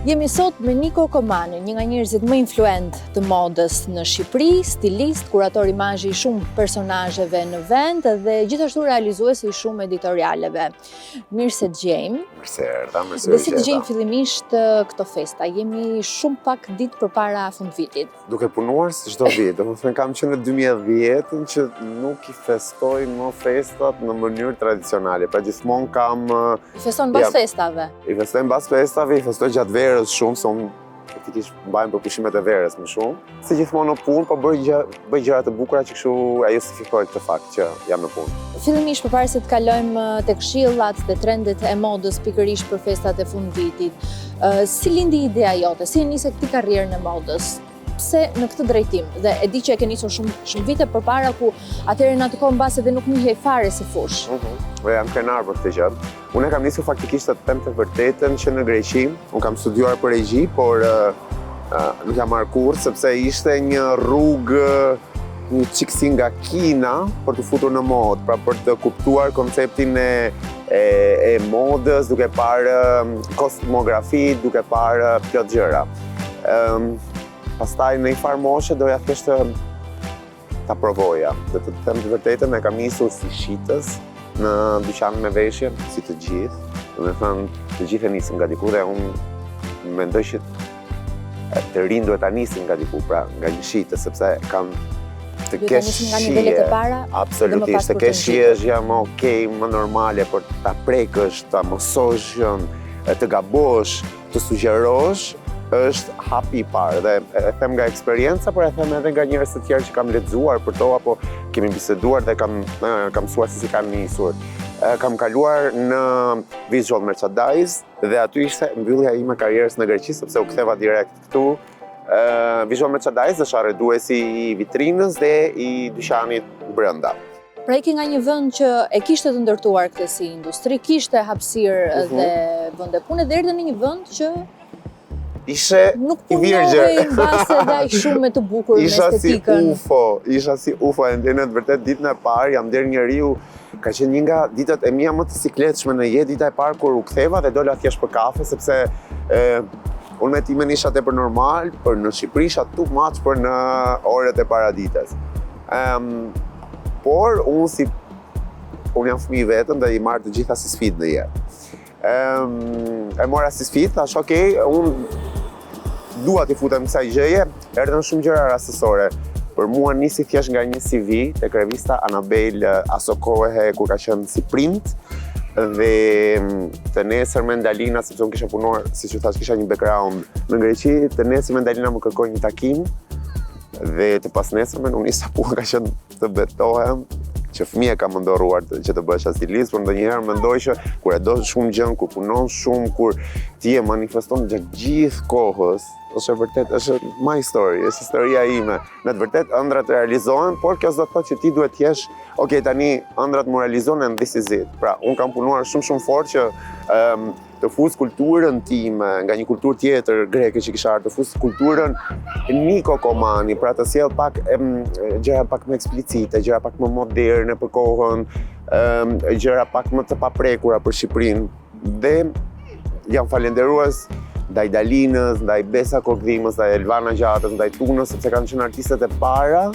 Jemi sot me Niko Komani, një nga njerëzit më influent të modës në Shqipëri, stilist, kurator imazhi i shumë personazheve në vend dhe gjithashtu realizuesi i shumë editorialeve. Mirë se t'gjejmë. Mirë se erdha, mirë se Dhe si t'gjejmë fillimisht këto festa, jemi shumë pak ditë përpara fundvitit. Duke punuar si çdo vit, domethënë kam qenë në 2010 që nuk i festoj më festat në mënyrë tradicionale. Pra gjithmonë kam I feston mbas festave. I festoj mbas festave, i festoj gjatë verës shumë, se unë praktikisht mbajmë për pushimet e verës më shumë. Si gjithmonë në punë, po bëj gjëra të bukura që kështu e justifikoj këtë fakt që jam në punë. Fillimisht përpara se të kalojmë tek këshillat dhe trendet e modës pikërisht për festat e fundvitit, si lindi ideja jote, si e nisi këtë karrierën e modës? Pse në këtë drejtim? Dhe e di që e ke nisur shumë vite përpara ku atëherë në atë kohë mbase dhe nuk njihej fare si fush. Jam krenar për këtë gjë. Unë kam nisur faktikisht të them të vërtetën që në Greqi, unë kam studiuar për regji, por nuk jam marrë kurrë sepse ishte një rrugë një çiksi nga Kina për të futur në modë, pra për të kuptuar konceptin e modës, duke parë kosmografi, duke parë plot gjëra. Pastaj në një farë moshe doja thjesht ta provoja. Dhe të them të vërtetën, e kam nisur si shitës në dyqan me veshje, si të gjithë. Domethënë, të gjithë e nisin nga diku dhe unë mendoj që të rinë duhet ta nisin nga diku, pra nga një shitës, sepse kam të kesh shije. Absolutisht, të kesh shije është jam okej, më normale, por ta prekësh, ta mososh, të gabosh, të sugjerosh, është hapi i parë dhe e them nga eksperjenca, por e them edhe nga njerëz të tjerë që kam lexuar për to apo kemi biseduar dhe kam mësuar se si kanë nisur. Kam kaluar në visual merchandise dhe aty ishte mbyllja ime karrierës në Greqi sepse u ktheva direkt këtu. Visual merchandise është arreduesi i vitrinës dhe i dyqanit brenda. Pra iki nga një vend që e kishte të ndërtuar këtë si industri, kishte hapësirë dhe vende pune, dhe erdhe në një vend që nuk punohej mbase dhe aq shumë të bukur me estetikën. Isha si UFO, e në të vërtet ditën e parë jam der njeriu, ka qenë një nga ditët e mia më të sikletshme në jetë, dita e parë kur u ktheva dhe dola thjesht për kafe sepse unë me timen isha tepër normal, por në Shqipëri isha too much për në orët e paradites. Por unë jam fëmijë vetëm dhe i marr të gjitha si sfidë në jetë. E mora si sfidë, thash okej, unë dua t'i futem kësaj gjëje, erdhën shumë gjëra rastësore. Për mua nisi thjesht nga një CV tek revista Anabel Asokohe kur ka qenë si print dhe të nesër me Ndalina, sepse unë kisha punuar, siç u thash, kisha një background në Greqi, të nesër me Ndalina më kërkoi një takim dhe të pasnesërmen unë isa punë ka qenë të betohem që fëmija ka më ndoruar që të bësh stilist, por ndonjëherë mendoj që kur e do shumë gjën, kur punon shumë, kur ti e manifeston gjatë gjithë kohës, është vërtet, është my story, është historia ime. Në të vërtet ëndrat realizohen, por kjo s'do të thotë që ti duhet t'jesh, okay, tani ëndrat më realizohen and this is it. Pra, unë kam punuar shumë fort që të fus kulturën time nga një kulturë tjetër greke që kisha ardhur, të fus kulturën Niko Komani, pra të sjell pak gjëra pak më eksplicite, gjëra pak më moderne për kohën, gjëra pak më të paprekura për Shqipërinë. Dhe jam falendërues ndaj Dalinës, ndaj Besa Kokdhimës, ndaj Elvana Gjatës, ndaj Tunës, sepse kanë qenë artistet e para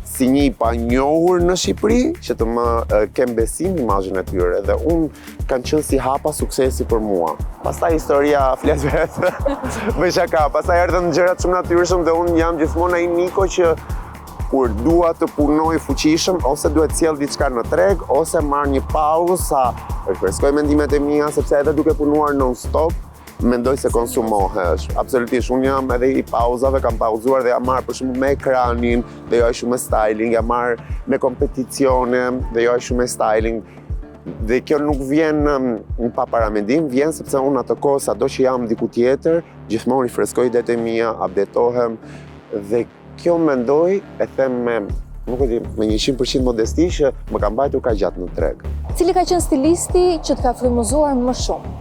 si një i panjohur në Shqipëri që të më kem besim në imazhin e tyre dhe unë kanë qenë si hapa suksesi për mua. Pastaj historia flet vetë. Me shaka, pastaj erdhën gjërat shumë natyrshëm dhe unë jam gjithmonë ai Niko që kur dua të punoj fuqishëm, ose duhet sjell diçka në treg, ose marr një pauzë sa rifreskoj mendimet e mia, sepse edhe duke punuar non-stop, mendoj se konsumohesh. Absolutisht, unë jam edhe i pauzave, kam pauzuar dhe jam marrë për shumë me ekranin, dhe jo shumë me styling, jam marrë me kompeticione, dhe jo shumë me styling. Dhe kjo nuk vjen në pa paramendim, vjen sepse unë atë kohë sado që jam diku tjetër, gjithmonë rifreskoj idetë e mia, updatohem, dhe kjo mendoj, e them nuk e di, me 100% modesti që më ka mbajtur ka gjatë në treg. Cili ka qenë stilisti që të ka frymëzuar më shumë?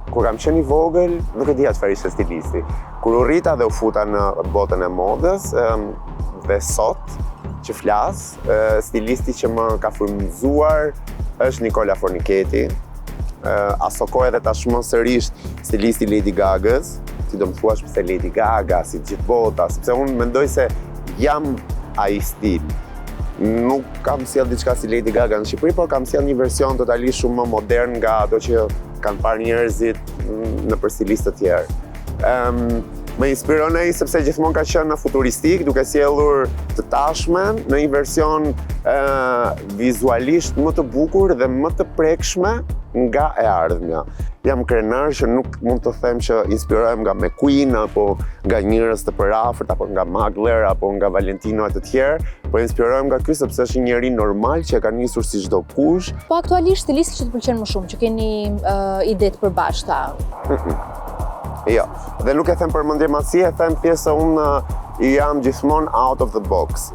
Kur kam qenë i vogël, nuk e dija çfarë ishte stilisti. Kur u rrita dhe u futa në botën e modës, dhe sot që flas, stilisti që më ka frymëzuar është Nicola Fornicheti. Aso kohë edhe tashmë sërish stilisti Lady Gagës, si do më thuash pse Lady Gaga, si gjithë bota, sepse unë mendoj se jam ai stil. Nuk kam sjell diçka si Lady Gaga në Shqipëri, por kam sjell një version totalisht shumë më modern nga ato që kanë parë njerëzit në për stilistë të tjerë. Më inspiron ai sepse gjithmonë ka qenë futuristik, duke sjellur të tashmen në një version vizualisht më të bukur dhe më të prekshme nga e ardhmja. Jam krenar që nuk mund të them që inspirohem nga McQueen apo nga njerëz të përafërt apo nga Mugler apo nga Valentino e të tjerë, po inspirohem nga ky sepse është një njeri normal që e ka nisur si çdo kush. Po aktualisht stilisti që të pëlqen më shumë, që keni ide të përbashkëta? Jo, dhe nuk e them për mendjemasi, e them pjesë unë jam gjithmonë out of the box.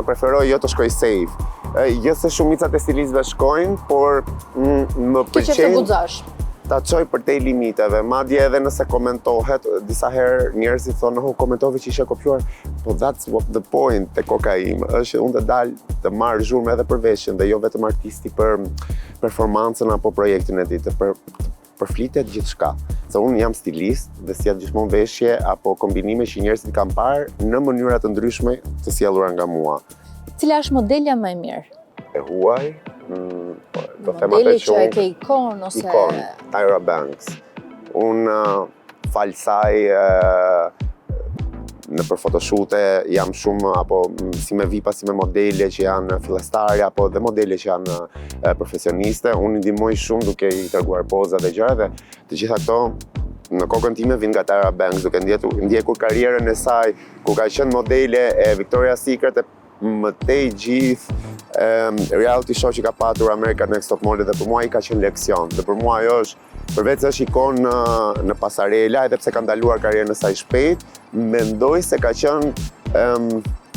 Preferoj jo të shkoj safe. Jo se shumicat e stilistëve shkojnë, por më pëlqen ta çoj përtej limiteve. Madje edhe nëse komentohet, disa herë njerëzit thonë, "Oh, komentove që ishe kopjuar." Po that's what the point te koka ime, është unë të dal të marr zhurmë edhe për veshjen dhe jo vetëm artisti për performancën apo projektin e tij, të përflitet gjithçka. Se unë jam stilist dhe sjell gjithmonë veshje apo kombinime që njerëzit kanë parë në mënyra të ndryshme të sjellura nga mua. Cila është modelja më e mirë? E huaj, modeli që e ke ikon ose... Ikon, Tyra Banks. Unë fal saj në për fotoshute jam shumë apo si me vipa, si me modele që janë fillestare apo dhe modele që janë profesioniste. Unë i ndihmoj shumë duke i treguar poza dhe gjëra dhe të gjitha këto në kokën time vin nga Tyra Banks, duke ndjekur karrierën e saj, ku ka qenë modele e Victoria's Secret e mëtej gjithë reality show që ka patur American Next Top Model dhe për mua i ka qenë leksion. Dhe për mua ajo është, përveç se është ikon në pasarela, edhe pse ka ndaluar karrierën e saj shpejt, mendoj se ka qenë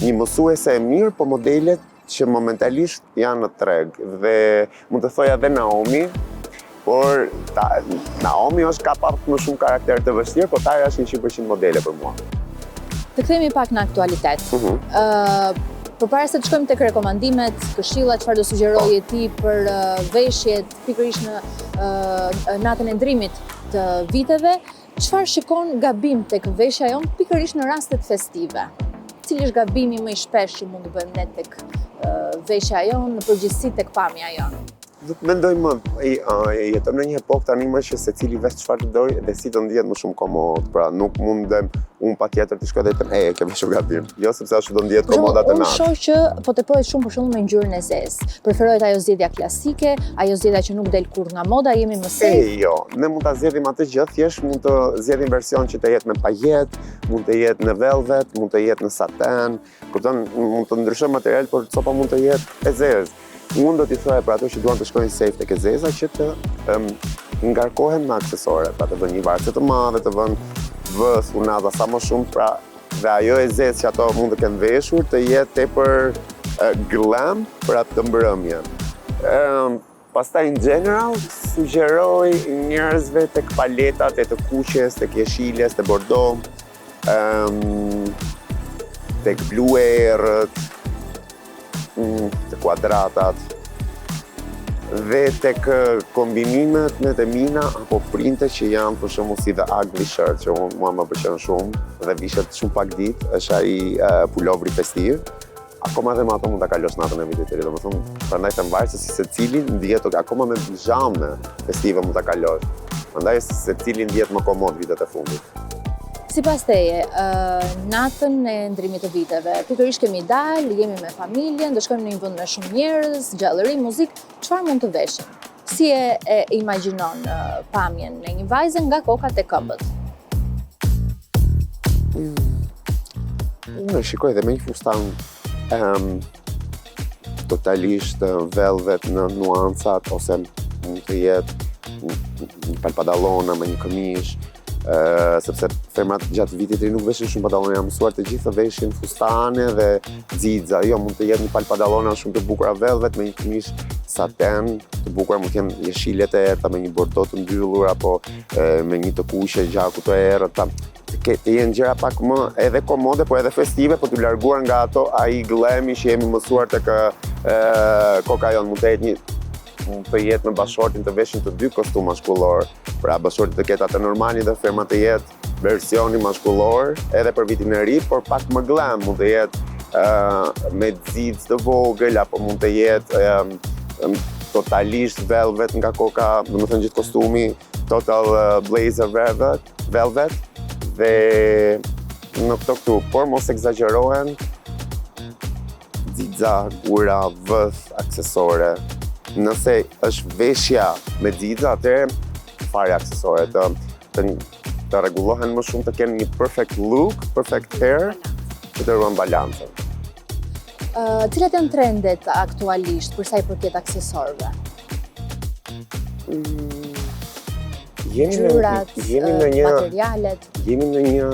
një mësuese e mirë për modelet që momentalisht janë në treg. Dhe mund të thoja dhe Naomi, por Naomi është ka pak më shumë karakter të vështirë, por Tyra është 100% modele për mua. Të kthehemi pak në aktualitet. Përpara se të shkojmë tek rekomandimet, këshilla, çfarë do sugjeroje ti për veshjet pikërisht në natën e ndrimit të viteve, çfarë shikon gabim tek veshja jon pikërisht në rastet festive? Cili është gabimi më i shpesh që mund të bëjmë ne tek veshja jon, në përgjithësi tek pamja jon? Mendoj jeton në një epokë tani më që secili vesh çfarë doj dhe si do ndihet më shumë komod. Pra nuk mundem unë patjetër të shkoj dhe të ke veshur gabim. Jo sepse ashtu do ndihet komoda të natë. Unë shoh që po teprohet shumë për shembull me ngjyrën e zezë. Preferohet ajo zgjedhja klasike, ajo zgjedhja që nuk del kurrë nga moda, jemi më safe. Jo, ne mund ta zgjedhim atë gjë, thjesht mund të zgjedhim version që të jetë me pajet, mund të jetë në velvet, mund të jetë në satin, kupton, mund të ndryshojë material, por copa mund të jetë e zezë. Unë do t'i thoja për ato që duan të shkojnë safe tek e zeza që të ngarkohen me aksesore, pra të vënë një varëse të madhe, të vënë vës, unaza sa më shumë, pra dhe ajo e zezë që ato mund të kenë veshur të jetë tepër glam për atë të mbrëmjen. Pastaj in general sugjeroj njerëzve tek paletat e të kuqes, tek jeshiljes, tek bordeaux, tek blu e errët, të kuadratat dhe tek kombinimet me të mina apo printe që janë për shembull si the ugly shirt që mua më pëlqen shumë dhe vishet shumë pak ditë, është ai pulovri festiv. Akoma edhe me ato mund ta kalosh natën e vitit të ri, domethënë prandaj të mbarë se si secili ndihet akoma me pijame festive mund ta kalosh. Prandaj secili ndihet më komod vitet e fundit. Sipas teje, natën e ndrimit të viteve, pikërisht kemi dalë, jemi me familjen, do shkojmë në një vend me shumë njerëz, gjallëri, muzikë, çfarë mund të veshim? Si e imagjinon pamjen e një vajze nga kokat e këmbët? Unë shikoj dhe me një fustan totalisht velvet në nuancat, ose mund të jetë një palpadallona me një këmish, sepse femrat gjatë vitit të ri nuk veshin shumë padallona, jam mësuar të gjithë të veshin fustane dhe xixa. Jo, mund të jetë një palë padallona shumë të bukura velvet me një këmish saten të bukura, mund të jenë jeshile të errta me një bordo të mbyllur apo me një të kuqe gjaku të errët. Të jenë gjëra pak më edhe komode, po edhe festive, po të larguar nga ato ai glemi që jemi mësuar tek koka jon. Mund të jetë me bashortin të veshin të dy kostum mashkullor, pra bashorti të ketë atë normalin dhe femra të jetë versioni mashkullor edhe për vitin e ri, por pak më glam, mund të jetë me xixë të vogël, apo mund të jetë totalisht velvet nga koka, domethënë gjithë kostumi, total blazer velvet dhe në këtu, por mos egzagerohen xixa, gura, vëth, aksesore. Nëse është veshja me xixa, atëherë fare aksesore, të rregullohen më shumë, të kenë një perfect look, perfect hair, që të ruan balancën. Cilat janë trendet aktualisht për sa i përket aksesorëve? Ngjyrat, materialet. Jemi në një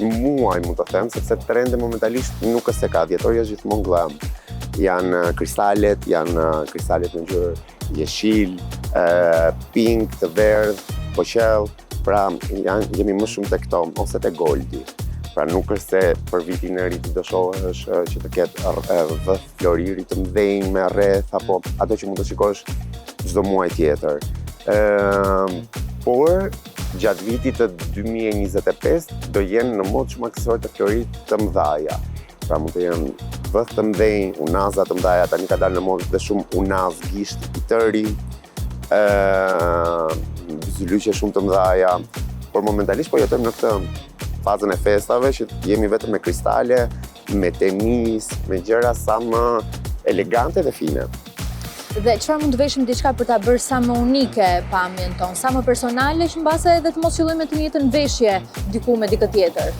muaj, mund të them, sepse trende momentalisht nuk është se ka, dhjetori është gjithmonë glam. Janë kristalet në ngjyrë jeshil, pink, të verdh, poqell, pra jemi më shumë te këto, ose te goldi. Pra nuk është se për vitin e ri ti do shohësh që të ketë vëth floriri të mëdhenj me rreth, apo ato që mund të shikosh çdo muaj tjetër. Por gjatë vitit të 2025 do jenë në modë shumë aksesorë të florit të mëdhaja. Pra mund të jenë vëth të mëdhenj, unaza të mëdhaja, tani ka dalë në modë dhe shumë unaz gisht i tëri, zylyqe shumë të mëdhaja, por momentalisht po jetojmë në këtë fazën e festave që jemi vetëm me kristale, me temis, me gjëra sa më elegante dhe fine. Dhe çfarë mund të veshim diçka për ta bërë sa më unike pamjen tonë, sa më personale, që mbase edhe të mos fillojmë të njëjtën veshje diku me dikë tjetër?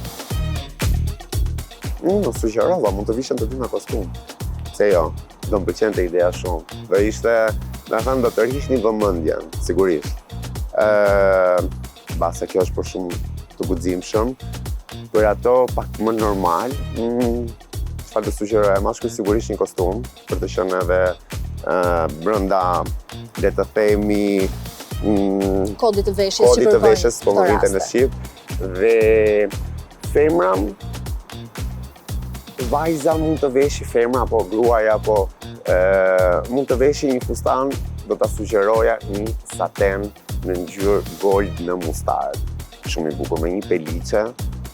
Sugjerova, mund të vishën të dy me kostum. Se jo, do më pëlqente ideja shumë. Dhe ishte, me thënë, do të rihni vëmendjen, sigurisht. Base kjo është për shumë të guximshëm. Për ato pak më normal, çfarë do sugjeroja, mashkull sigurisht një kostum, për të qenë edhe brenda, le të themi, kodit të veshjes që përkojnë po më vinte në shqip. Dhe femra, vajza mund të veshi, femra apo gruaja, apo mund të veshi një fustan, do ta sugjeroja një saten në ngjyrë gold në mustard. Shumë i bukur, me një peliçe,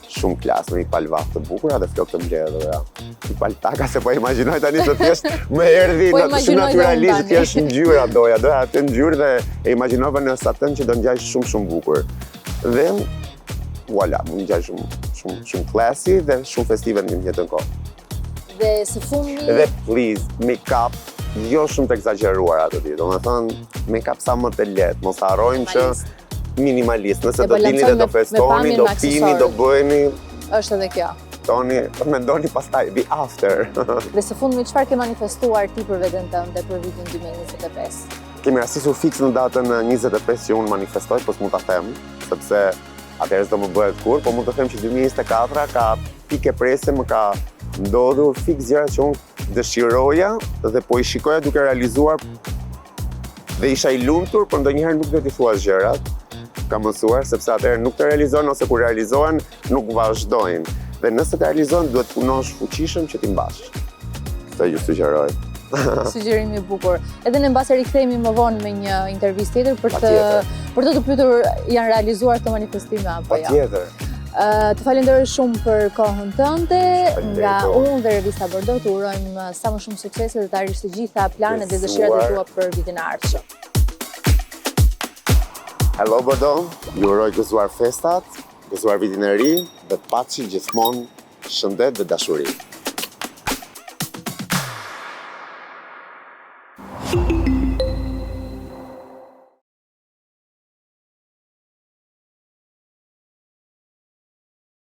shumë klas, me një palvat të bukura dhe flokë të mbledhura. Një paltaka, se po imagjinoj tani se thjesht më erdhi shumë naturalisht, thjesht ngjyra doja atë ngjyrë dhe e imagjinova në saten që do ngjaj shumë bukur. Dhe voilà, mund ngjaj shumë classy dhe shumë festive në njëjtën kohë. Dhe së fundi... Dhe please, make-up, jo shumë të egzageruar ato ti, do me thënë make-up sa më të lehtë, mos harrojmë që minimalist, nëse do dini dhe do festoni, do pini, do bëjni... është edhe kjo. Mendoni pastaj, be after. Dhe së fundmi, çfarë ke manifestuar ti për veten tënde për vitin 2025? Kemi rastisur fiks në datën 25 që unë manifestoj, po s'mund ta them, sepse atëherë s'do më bëhet kur, po mund të them që 2024 ka pikë prese, më ka ndodhur fiks gjëra që unë dëshiroja dhe po i shikoja duke realizuar dhe isha i lumtur, por ndonjëherë nuk do t'i thuash gjërat. Kam mësuar, sepse atëherë nuk të realizohen, ose kur realizohen, nuk vazhdojnë. Dhe nëse të realizohen, duhet punosh fuqishëm që t'i mbash. Këtë ju sugjeroj. Sugjerimi i bukur. Edhe ne mbase rikthehemi më vonë me një intervistë tjetër për të pyetur janë realizuar këto manifestime apo jo. Patjetër. Të falenderoj shumë për kohën tënde, nga unë dhe revista Bordeaux të urojmë sa më shumë suksese dhe të arrish të gjitha planet dhe dëshirat e tua për vitin e ardhshëm. Hello Bordeaux, ju uroj gëzuar festat, gëzuar vitin e ri dhe paçi gjithmonë, shëndet dhe dashuri.